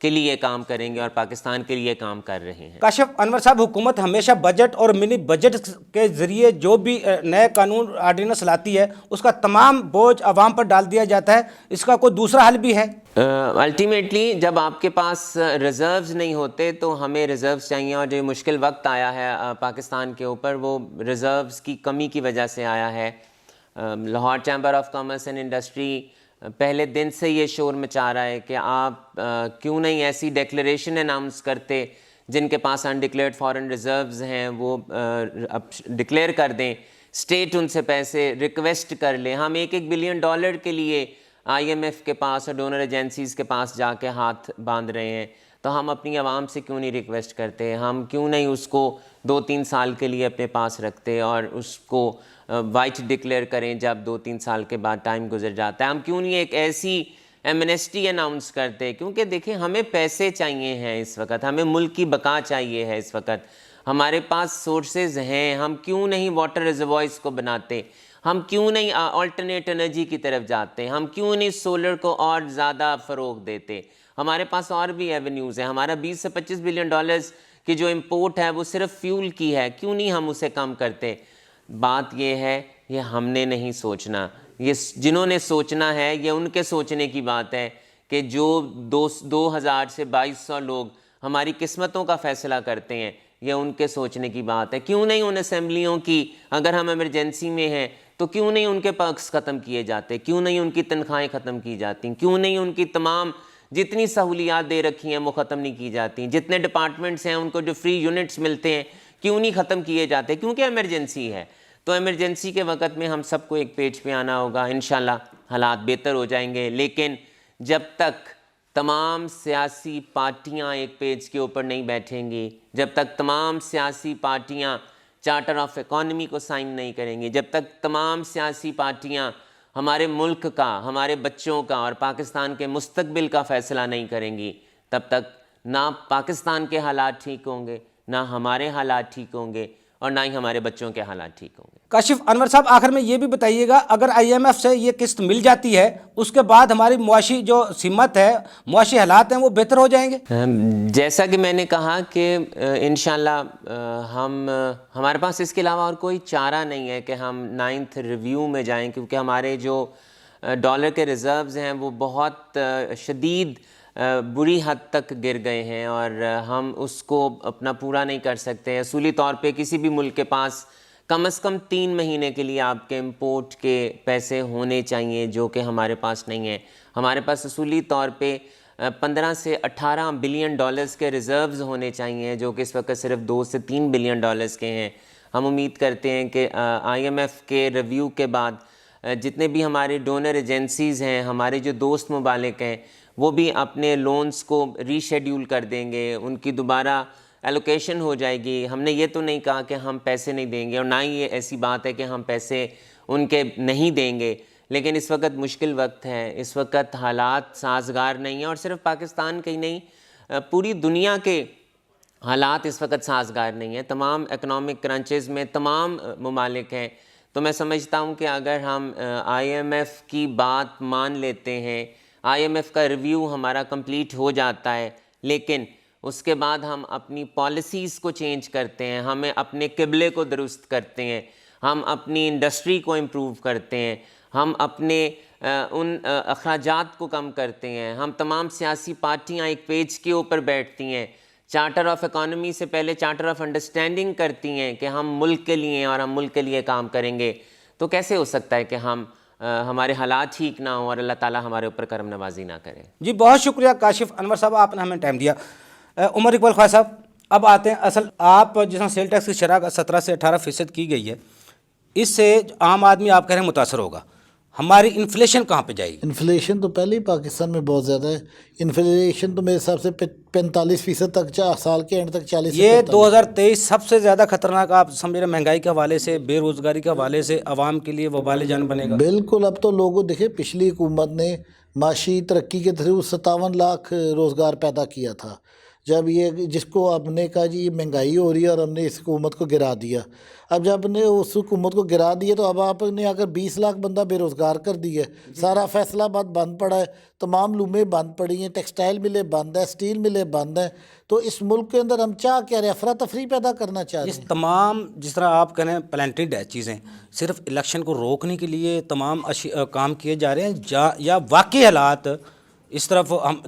S5: کے لیے کام کریں گے اور پاکستان کے لیے کام کر رہے ہیں۔
S1: کاشف انور صاحب، حکومت ہمیشہ بجٹ اور منی بجٹ کے ذریعے جو بھی نئے قانون آرڈیننس لاتی ہے اس کا تمام بوجھ عوام پر ڈال دیا جاتا ہے، اس کا کوئی دوسرا حل بھی ہے؟
S5: الٹیمیٹلی جب آپ کے پاس ریزروز نہیں ہوتے تو ہمیں ریزروز چاہیے، اور جو مشکل وقت آیا ہے پاکستان کے اوپر وہ ریزروز کی کمی کی وجہ سے آیا ہے۔ Lahore chamber of commerce and industry پہلے دن سے یہ شور مچا رہا ہے کہ آپ کیوں نہیں ایسی ڈیکلریشن اناؤنس کرتے جن کے پاس انڈکلیئرڈ فارن ریزروز ہیں وہ ڈکلیئر کر دیں، اسٹیٹ ان سے پیسے ریکویسٹ کر لیں۔ ہم $1 بلین کے لیے IMF کے پاس اور ڈونر ایجنسیز کے پاس جا کے ہاتھ باندھ رہے ہیں، تو ہم اپنی عوام سے کیوں نہیں ریکویسٹ کرتے؟ ہم کیوں نہیں اس کو 2-3 سال کے لیے اپنے پاس رکھتے اور اس کو وائٹ ڈکلیئر کریں جب 2-3 سال کے بعد ٹائم گزر جاتا ہے؟ ہم کیوں نہیں ایک ایسی ایمنیسٹی اناؤنس کرتے؟ کیونکہ دیکھیں ہمیں پیسے چاہیے ہیں اس وقت، ہمیں ملک کی بقا چاہیے ہے اس وقت، ہمارے پاس سورسز ہیں، ہم کیوں نہیں واٹر ریزروائرز کو بناتے؟ ہم کیوں نہیں آلٹرنیٹ انرجی کی طرف جاتے؟ ہم کیوں نہیں سولر کو اور زیادہ فروغ دیتے؟ ہمارے پاس اور بھی ایونیوز ہیں، ہمارا $20 سے $25 بلین کی جو امپورٹ ہے وہ صرف فیول کی ہے، کیوں نہیں ہم اسے کم کرتے؟ بات یہ ہے، یہ ہم نے نہیں سوچنا، یہ جنہوں نے سوچنا ہے یہ ان کے سوچنے کی بات ہے کہ جو 2000 سے 2200 لوگ ہماری قسمتوں کا فیصلہ کرتے ہیں، یہ ان کے سوچنے کی بات ہے۔ کیوں نہیں ان اسمبلیوں کی، اگر ہم ایمرجنسی میں ہیں تو کیوں نہیں ان کے پرکس ختم کیے جاتے؟ کیوں نہیں ان کی تنخواہیں ختم کی جاتی؟ کیوں نہیں ان کی تمام جتنی سہولیات دے رکھی ہیں وہ ختم نہیں کی جاتی؟ جتنے ڈپارٹمنٹس ہیں ان کو جو فری یونٹس ملتے ہیں کیوں نہیں ختم کیے جاتے؟ کیونکہ ایمرجنسی ہے۔ تو ایمرجنسی کے وقت میں ہم سب کو ایک پیج پہ آنا ہوگا، انشاءاللہ حالات بہتر ہو جائیں گے، لیکن جب تک تمام سیاسی پارٹیاں ایک پیج کے اوپر نہیں بیٹھیں گی، جب تک تمام سیاسی پارٹیاں چارٹر آف اکانومی کو سائن نہیں کریں گی، جب تک تمام سیاسی پارٹیاں ہمارے ملک کا، ہمارے بچوں کا اور پاکستان کے مستقبل کا فیصلہ نہیں کریں گی، تب تک نہ پاکستان کے حالات ٹھیک ہوں گے، نہ ہمارے حالات ٹھیک ہوں گے، اور نہ ہی ہمارے بچوں کے حالات ٹھیک ہوں گے۔
S1: کاشف انور صاحب، آخر میں یہ بھی بتائیے گا، اگر IMF سے یہ قسط مل جاتی ہے اس کے بعد ہماری معاشی جو سمت ہے، معاشی حالات ہیں، وہ بہتر ہو جائیں گے؟
S5: جیسا کہ میں نے کہا کہ انشاءاللہ ہمارے پاس اس کے علاوہ اور کوئی چارہ نہیں ہے کہ ہم 9th ریویو میں جائیں، کیونکہ ہمارے جو ڈالر کے ریزروز ہیں وہ بہت شدید بری حد تک گر گئے ہیں اور ہم اس کو اپنا پورا نہیں کر سکتے۔ اصولی طور پہ کسی بھی ملک کے پاس کم از کم 3 مہینے کے لیے آپ کے امپورٹ کے پیسے ہونے چاہیے، جو کہ ہمارے پاس نہیں ہیں۔ ہمارے پاس اصولی طور پہ 15 سے 18 بلین ڈالرز کے ریزروز ہونے چاہیے، جو کہ اس وقت صرف 2 سے 3 بلین ڈالرز کے ہیں۔ ہم امید کرتے ہیں کہ IMF کے ریویو کے بعد جتنے بھی ہمارے ڈونر ایجنسیز ہیں، ہمارے جو دوست ممالک ہیں، وہ بھی اپنے لونز کو ری شیڈیول کر دیں گے، ان کی دوبارہ ایلوکیشن ہو جائے گی۔ ہم نے یہ تو نہیں کہا کہ ہم پیسے نہیں دیں گے، اور نہ ہی یہ ایسی بات ہے کہ ہم پیسے ان کے نہیں دیں گے، لیکن اس وقت مشکل وقت ہے، اس وقت حالات سازگار نہیں ہیں، اور صرف پاکستان کے ہی نہیں، پوری دنیا کے حالات اس وقت سازگار نہیں ہیں۔ تمام اکنامک کرنچز میں تمام ممالک ہیں، تو میں سمجھتا ہوں کہ اگر ہم IMF کی بات مان لیتے ہیں، IMF کا ریویو ہمارا کمپلیٹ ہو جاتا ہے، لیکن اس کے بعد ہم اپنی پالیسیز کو چینج کرتے ہیں، ہمیں اپنے قبلے کو درست کرتے ہیں، ہم اپنی انڈسٹری کو امپروو کرتے ہیں، ہم اپنے ان اخراجات کو کم کرتے ہیں، ہم تمام سیاسی پارٹیاں ایک پیج کے اوپر بیٹھتی ہیں، چارٹر آف اکانومی سے پہلے چارٹر آف انڈرسٹینڈنگ کرتی ہیں کہ ہم ملک کے لیے اور ہم ملک کے لیے کام کریں گے، تو کیسے ہو سکتا ہے کہ ہمارے حالات ٹھیک نہ ہوں اور اللہ تعالیٰ ہمارے اوپر کرم نوازی نہ کرے؟
S1: جی بہت شکریہ کاشف انور صاحب، آپ نے ہمیں ٹائم دیا۔ عمر اقبال خواجہ صاحب، اب آتے ہیں اصل، آپ جس میں سیل ٹیکس کی شرح 17 سے 18% کی گئی ہے، اس سے عام آدمی آپ کہہ رہے ہیں متاثر ہوگا، ہماری انفلیشن کہاں پہ جائے گی؟
S2: انفلیشن تو پہلے ہی پاکستان میں بہت زیادہ ہے، انفلیشن تو میرے حساب سے 45% تک، 4 سال کے اینڈ تک 40 سے 45۔
S1: یہ 2023 سب سے زیادہ خطرناک آپ سمجھ رہے ہیں، مہنگائی کے حوالے سے، بے روزگاری کے حوالے سے عوام کے لیے وبال جان بنے گا؟
S2: بالکل، اب تو لوگوں دیکھیں پچھلی حکومت نے معاشی ترقی کے تھرو 57 لاکھ روزگار پیدا کیا تھا، جب یہ جس کو آپ نے کہا جی یہ مہنگائی ہو رہی ہے اور ہم نے اس حکومت کو گرا دیا، اب جب نے اس حکومت کو گرا دیا تو اب آپ نے اگر 20 لاکھ بندہ بے روزگار کر دی ہے، سارا فیصلہ آباد بند پڑا ہے، تمام لومیں بند پڑی ہیں، ٹیکسٹائل ملیں بند ہے، اسٹیل ملیں بند ہیں، تو اس ملک کے اندر ہم چاہ کیا رہے ہیں؟ افراتفری پیدا کرنا چاہ رہے
S1: اس
S2: ہیں۔
S1: تمام جس طرح آپ کہہ رہے ہیں پلانٹڈ ہے چیزیں، صرف الیکشن کو روکنے کے لیے تمام کام کیے جا رہے ہیں یا واقعی حالات اس طرف ہم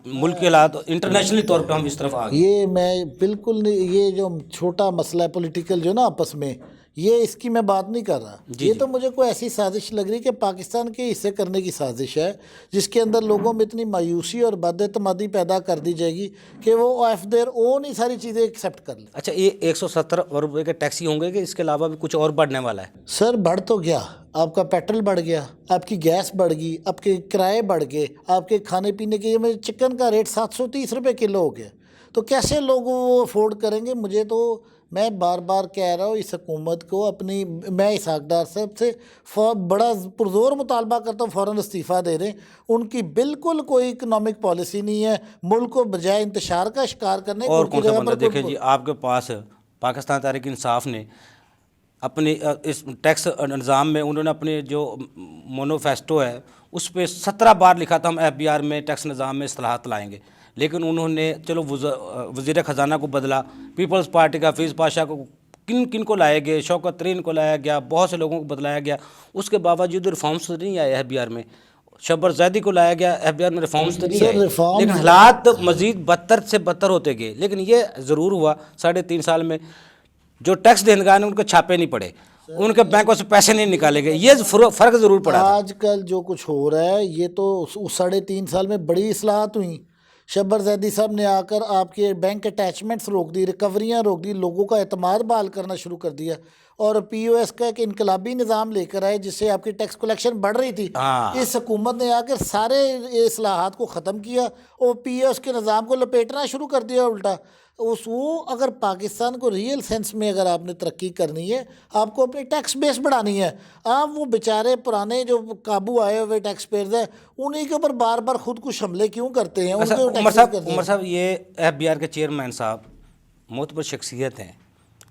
S1: ملک کے حالات انٹرنیشنلی طور پہ ہم اس طرف آ گئے؟
S2: یہ میں بالکل نہیں، یہ جو چھوٹا مسئلہ ہے پولیٹیکل جو نا آپس میں، یہ اس کی میں بات نہیں کر رہا، یہ تو مجھے کوئی ایسی سازش لگ رہی کہ پاکستان کے حصے کرنے کی سازش ہے، جس کے اندر لوگوں میں اتنی مایوسی اور بد اعتمادی پیدا کر دی جائے گی کہ وہ آف دیئر اون ہی ساری چیزیں ایکسیپٹ کر لیں۔
S1: اچھا، یہ 170 ارب روپے کے ٹیکسی ہوں گے کہ اس کے علاوہ بھی کچھ اور بڑھنے والا ہے؟
S2: سر بڑھ تو گیا، آپ کا پیٹرول بڑھ گیا، آپ کی گیس بڑھ گئی، آپ کے کرائے بڑھ گئے، آپ کے کھانے پینے کے، چکن کا ریٹ 730 روپے کلو ہو گیا، تو کیسے لوگ وہ افورڈ کریں گے؟ مجھے تو، میں بار بار کہہ رہا ہوں اس حکومت کو اپنی، میں اسحاق ڈار صاحب سے بڑا پرزور مطالبہ کرتا ہوں فوراً استعفیٰ دے دیں، ان کی بالکل کوئی اکنامک پالیسی نہیں ہے، ملک کو بجائے انتشار کا شکار کرنے
S1: اور
S2: ان کی
S1: کون سا
S2: جگہ
S1: بندہ؟
S2: پر
S1: دیکھیں جی، آپ کے پاس پاکستان تحریک انصاف نے اپنی اس ٹیکس نظام میں انہوں نے اپنے جو مونوفیسٹو ہے اس پہ 17 بار لکھا تھا ہم FBR میں ٹیکس نظام میں اصلاحات لائیں گے، لیکن انہوں نے چلو وزیر خزانہ کو بدلا، پیپلز پارٹی کا حفیظ پاشا کو، کن کو لائے گئے، شوکت ترین کو لایا گیا، بہت سے لوگوں کو بدلایا گیا، اس کے باوجود ریفارمز تو نہیں آئے FBR میں، شبر زیدی کو لایا گیا، FBR میں ریفارمز تو نہیں
S2: سر،
S1: آئے،
S2: ریفارمز
S1: لیکن حالات مزید بدتر سے بدتر ہوتے گئے۔ لیکن یہ ضرور ہوا 3.5 سال میں جو ٹیکس دہندگان ہیں ان کو چھاپے نہیں پڑے، ان کے بینکوں سے پیسے نہیں نکالے گئے، یہ فرق ضرور پڑا تھا۔
S2: آج کل جو کچھ ہو رہا ہے یہ تو اس 3.5 سال میں بڑی اصلاحات ہوئیں۔ شبر زیدی صاحب نے آ کر آپ کے بینک اٹیچمنٹس روک دی، ریکوریاں روک دی، لوگوں کا اعتماد بحال کرنا شروع کر دیا، اور POS کا ایک انقلابی نظام لے کر آئے جس سے آپ کی ٹیکس کلیکشن بڑھ رہی تھی۔ اس حکومت نے آ کر سارے اصلاحات کو ختم کیا اور POS کے نظام کو لپیٹنا شروع کر دیا الٹا۔ وہ اگر پاکستان کو ریئل سینس میں اگر آپ نے ترقی کرنی ہے، آپ کو اپنی ٹیکس بیس بڑھانی ہے، آپ وہ بیچارے پرانے جو قابو آئے ہوئے ٹیکس پیئرز ہیں انہیں کے اوپر بار بار خود کش حملے کیوں کرتے ہیں؟ ان
S1: اچھا،
S2: کو
S1: عمر صاحب یہ FBR کے چیئرمین صاحب معتبر شخصیت ہیں،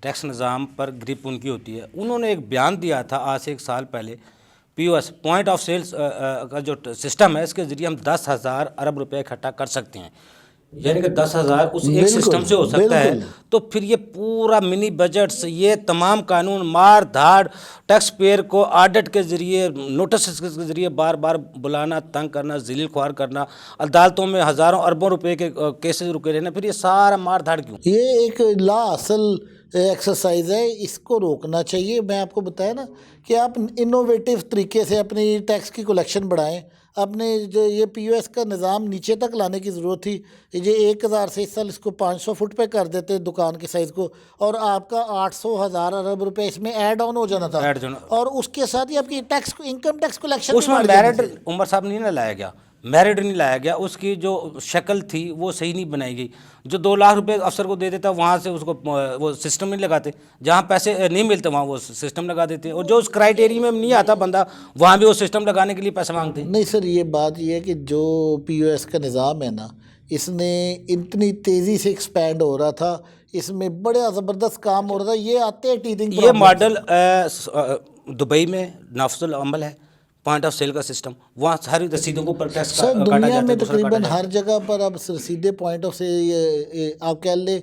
S1: ٹیکس نظام پر گرپ ان کی ہوتی ہے، انہوں نے ایک بیان دیا تھا آج سے 1 سال پہلے، POS پوائنٹ آف سیلز کا جو سسٹم ہے اس کے ذریعے ہم 10,000 ارب روپے اکٹھا کر سکتے ہیں، یعنی کہ 10,000 اس ایک سسٹم سے ہو سکتا ہے، تو پھر یہ پورا منی بجٹس، یہ تمام قانون مار دھاڑ، ٹیکس پیئر کو آڈٹ کے ذریعے، نوٹس کے ذریعے بار بار بلانا، تنگ کرنا، ذلیل خوار کرنا، عدالتوں میں ہزاروں اربوں روپے کے کیسز رکے رہنا، پھر یہ سارا مار دھاڑ کیوں؟
S2: یہ ایک لا اصل ایکسرسائز ہے، اس کو روکنا چاہیے۔ میں آپ کو بتایا نا کہ آپ انوویٹیو طریقے سے اپنی ٹیکس کی کلیکشن بڑھائیں، اپنے جو یہ POS کا نظام نیچے تک لانے کی ضرورت تھی، یہ 1,000 سے اس سال اس کو 500 فٹ پہ کر دیتے دکان کے سائز کو، اور آپ کا 800,000 ارب روپے اس میں ایڈ آن ہو جانا تھا، اور اس کے ساتھ ہی آپ کی ٹیکس انکم ٹیکس کلیکشن
S1: اس میں میرٹ عمر صاحب نہیں نہ لایا گیا، میرٹ نہیں لایا گیا، اس کی جو شکل تھی وہ صحیح نہیں بنائی گئی، جو 2 لاکھ روپے افسر کو دے دیتا وہاں سے اس کو وہ سسٹم نہیں لگاتے، جہاں پیسے نہیں ملتے وہاں وہ سسٹم لگا دیتے، اور جو اس کرائٹیری میں نہیں آتا بندہ وہاں بھی وہ سسٹم لگانے کے لیے پیسے مانگتے ہیں۔
S2: نہیں سر، یہ بات یہ ہے کہ جو POS کا نظام ہے نا، اس نے اتنی تیزی سے ایکسپینڈ ہو رہا تھا، اس میں بڑا زبردست کام ہو رہا تھا، یہ آتے ٹیدنگ
S1: یہ ماڈل دبئی میں نافذ العمل ہے، پوائنٹ آف سیل کا سسٹم، وہاں ساری رسیدوں کو پر ٹیکس
S2: سر
S1: کاٹا
S2: دنیا
S1: جاتا
S2: میں
S1: ہے، دوسرا کاٹا
S2: تقریباً
S1: جاتا ہے۔
S2: ہر جگہ پر اب رسیدے پوائنٹ آف سے آپ کہہ لیں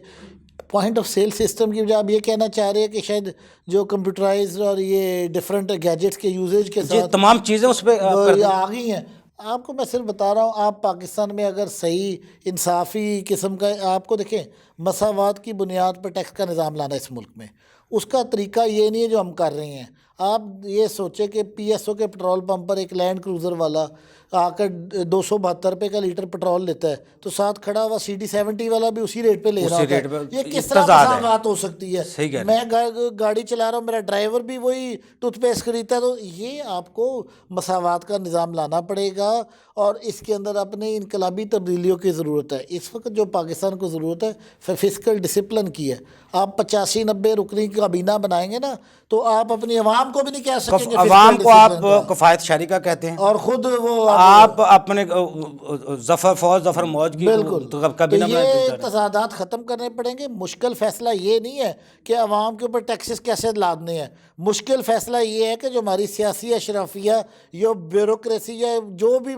S2: پوائنٹ آف سیل سسٹم کی بجائے آپ یہ کہنا چاہ رہے ہیں کہ شاید جو کمپیوٹرائز اور یہ ڈفرینٹ گیجٹس کے یوزیج کے
S1: یہ
S2: ساتھ
S1: تمام چیزیں اس پہ
S2: آ گئی ہیں۔ آپ کو میں صرف بتا رہا ہوں، آپ پاکستان میں اگر صحیح انصافی قسم کا، آپ کو دیکھیں مساوات کی بنیاد پر ٹیکس کا نظام لانا اس ملک میں، اس کا طریقہ یہ نہیں ہے جو ہم کر رہے ہیں۔ آپ یہ سوچیں کہ PSO کے پٹرول پمپ پر ایک لینڈ کروزر والا آ کر 272 روپے کا لیٹر پٹرول لیتا ہے، تو ساتھ کھڑا ہوا CD70 والا بھی اسی ریٹ پہ لے رہا ہوتا ہے۔ یہ کس طرح مساوات ہو سکتی ہے؟ میں گاڑی چلا رہا ہوں، میرا ڈرائیور بھی وہی ٹوتھ پیسٹ خریدتا ہے، تو یہ آپ کو مساوات کا نظام لانا پڑے گا، اور اس کے اندر اپنے انقلابی تبدیلیوں کی ضرورت ہے۔ اس وقت جو پاکستان کو ضرورت ہے فسکل ڈسپلن کی ہے. آپ 85-90 رکنی کابینہ بنائیں گے نا تو آپ اپنی عوام کو بھی نہیں کہہ سکیں گے
S1: عوام کو آپ کفایت شہری کا کہتے ہیں
S2: اور خود وہ
S1: آپ اپنے ظفر موج کی
S2: بالکل. تو
S1: کابینہ
S2: یہ تضادات ختم کرنے پڑیں گے. مشکل فیصلہ یہ نہیں ہے کہ عوام کے اوپر ٹیکسز کیسے لادنے ہیں. مشکل فیصلہ یہ ہے کہ جو ہماری سیاسی اشرافیہ یا بیوروکریسی یا جو بھی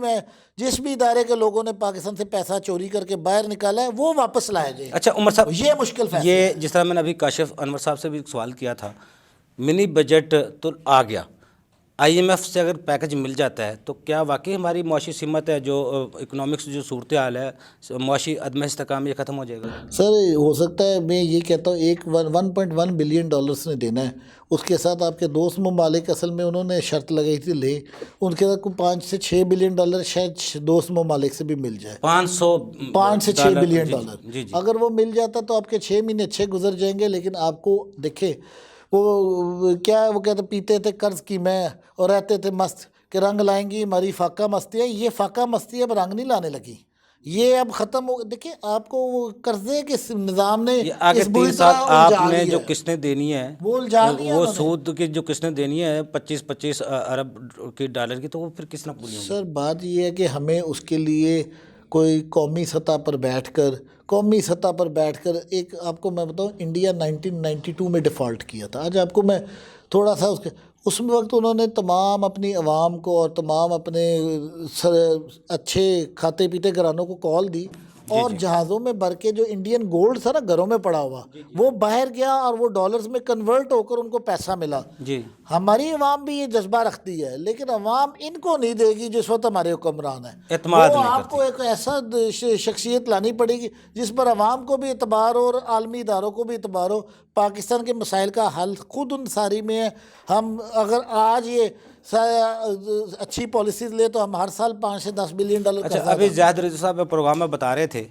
S2: جس بھی ادارے کے لوگوں نے پاکستان سے پیسہ چوری کر کے باہر نکالا ہے وہ واپس لایا جائے.
S1: اچھا عمر صاحب,
S2: یہ مشکل فیصلہ
S1: یہ جس طرح میں نے ابھی کاشف انور صاحب سے بھی سوال کیا تھا, منی بجٹ تو آ گیا, آئی ایم ایف سے اگر پیکج مل جاتا ہے تو کیا واقعی ہماری معاشی سمت ہے جو اکنامکس جو صورتحال ہے معاشی عدم استحکام یہ ختم ہو جائے گا؟
S2: سر ہو سکتا ہے. میں یہ کہتا ہوں 1.1 بلین ڈالرز نے دینا ہے. اس کے ساتھ آپ کے دوست ممالک اصل میں انہوں نے شرط لگائی تھی لے, ان کے ساتھ کوئی 5 سے 6 بلین ڈالر شاید دوست ممالک سے بھی مل جائے. 5 سے 6 بلین ڈالر اگر وہ مل جاتا تو آپ کے 6 مہینے اچھے گزر جائیں گے. لیکن آپ کو دیکھیں وہ کیا وہ کہتے پیتے تھے قرض کی میں اور رہتے تھے مست کہ رنگ لائیں گی ہماری فاقہ مستی ہے. یہ فاقہ مستی اب رنگ نہیں لانے لگی, یہ اب ختم ہو. دیکھیں آپ کو وہ قرضے کے نظام نے
S1: آگے 3 سال آپ نے جو قسطیں دینی ہے وہ سود کی جو قسطیں دینی ہے 25 ارب کی ڈالر کی, تو وہ پھر کس نہ پوری ہوں گی؟
S2: سر بات یہ ہے کہ ہمیں اس کے لیے کوئی قومی سطح پر بیٹھ کر ایک آپ کو میں بتاؤں انڈیا 1992 میں ڈیفالٹ کیا تھا. آج آپ کو میں تھوڑا سا اس وقت انہوں نے تمام اپنی عوام کو اور تمام اپنے اچھے کھاتے پیتے گھرانوں کو کال دی اور جہازوں میں بھر کے جو انڈین گولڈ تھا نا گھروں میں پڑا ہوا وہ باہر گیا اور وہ ڈالرز میں کنورٹ ہو کر ان کو پیسہ ملا. ہماری عوام بھی یہ جذبہ رکھتی ہے لیکن عوام ان کو نہیں دے گی جس وقت ہمارے حکمران ہیں.
S1: اعتماد
S2: وہ آپ کو ایک ایسا شخصیت لانی پڑے گی جس پر عوام کو بھی اعتبار ہو اور عالمی اداروں کو بھی اعتبار ہو. پاکستان کے مسائل کا حل خود انصاری میں ہے. ہم اگر آج یہ اچھی پالیسیز لے تو ہم ہر سال 5 سے 10 بلین ڈالر.
S1: اچھا ابھی زاہد رضوی صاحب پروگرام میں بتا رہے تھے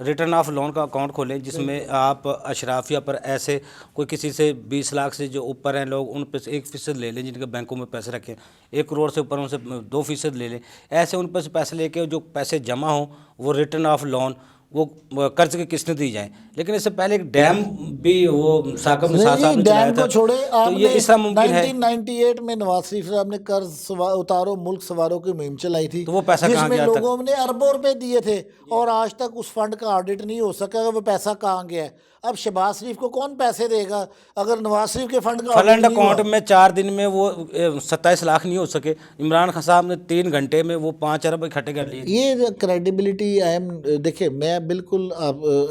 S1: ریٹرن آف لون کا اکاؤنٹ کھولیں جس میں آپ اشرافیہ پر ایسے کوئی کسی سے 20 لاکھ سے جو اوپر ہیں لوگ ان پہ 1% لے لیں, جن کے بینکوں میں پیسے رکھیں, 1 کروڑ سے اوپر ان سے 2% لے لیں. ایسے ان پہ سے پیسے لے کے جو پیسے جمع ہوں وہ ریٹرن آف لون وہ قرض کی قسطیں دی جائیں. لیکن اس سے پہلے ایک ڈیم بھی وہ ثاقب نثار صاحب نے چلایا تھا,
S2: چھوڑے
S1: تو یہ اس طرح ممکن ہے
S2: 1998 میں نواز شریف صاحب نے قرض اتارو ملک سواروں کی مہم چلائی تھی
S1: تو وہ پیسہ
S2: جس
S1: کہاں
S2: میں
S1: گیا
S2: لوگوں نے اربوں روپے دیے تھے اور آج تک اس فنڈ کا آڈٹ نہیں ہو سکا وہ پیسہ کہاں گیا ہے. اب شہباز شریف کو کون پیسے دے گا اگر نواز شریف کے فنڈ کا
S1: فلنڈ اکاؤنٹ میں 4 دن میں وہ 27 لاکھ نہیں ہو سکے. عمران خان صاحب نے 3 گھنٹے میں وہ 5 ارب اکٹھے کر لیے.
S2: یہ کریڈیبلٹی دیکھیں میں بالکل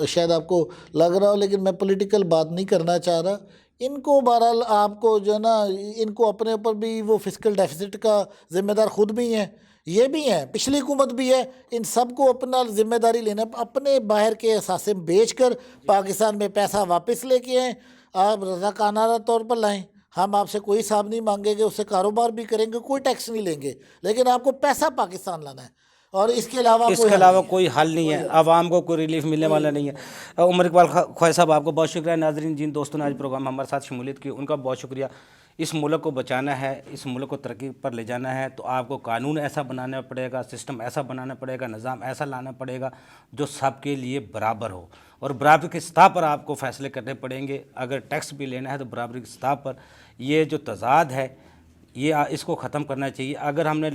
S2: شاید آپ کو لگ رہا ہو لیکن میں پولیٹیکل بات نہیں کرنا چاہ رہا. ان کو بہرحال آپ کو جو ہے نا ان کو اپنے اوپر بھی وہ فسکل ڈیفیسٹ کا ذمہ دار خود بھی ہیں, یہ بھی ہیں, پچھلی حکومت بھی ہے. ان سب کو اپنا ذمہ داری لینا, اپنے باہر کے اثاثے بیچ کر پاکستان میں پیسہ واپس لے کے آئیں. آپ رضاکارانہ طور پر لائیں, ہم آپ سے کوئی حساب نہیں مانگیں گے, اس سے کاروبار بھی کریں گے, کوئی ٹیکس نہیں لیں گے, لیکن آپ کو پیسہ پاکستان لانا ہے اور اس کے علاوہ
S1: کوئی حل نہیں ہے. عوام کو کوئی ریلیف ملنے والا نہیں ہے. عمر اقبال خواجہ صاحب آپ کو بہت شکریہ. ناظرین جن دوستوں نے آج پروگرام میں ہمارے ساتھ شمولیت کی ان کا بہت شکریہ. اس ملک کو بچانا ہے, اس ملک کو ترقی پر لے جانا ہے تو آپ کو قانون ایسا بنانا پڑے گا, سسٹم ایسا بنانا پڑے گا, نظام ایسا لانا پڑے گا جو سب کے لیے برابر ہو اور برابری کی سطح پر آپ کو فیصلے کرنے پڑیں گے. اگر ٹیکس بھی لینا ہے تو برابری کی سطح پر. یہ جو تضاد ہے یہ اس کو ختم کرنا چاہیے. اگر ہم نے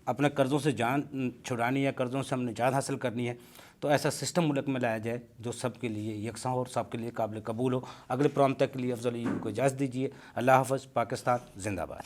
S1: اپنے قرضوں سے جان چھڑانی ہے, قرضوں سے ہم نے نجات حاصل کرنی ہے تو ایسا سسٹم ملک میں لایا جائے جو سب کے لیے یکساں ہو اور سب کے لیے قابل قبول ہو. اگلے پروگرام تک کے لیے افضل کو اجازت دیجیے. اللہ حافظ. پاکستان زندہ باد.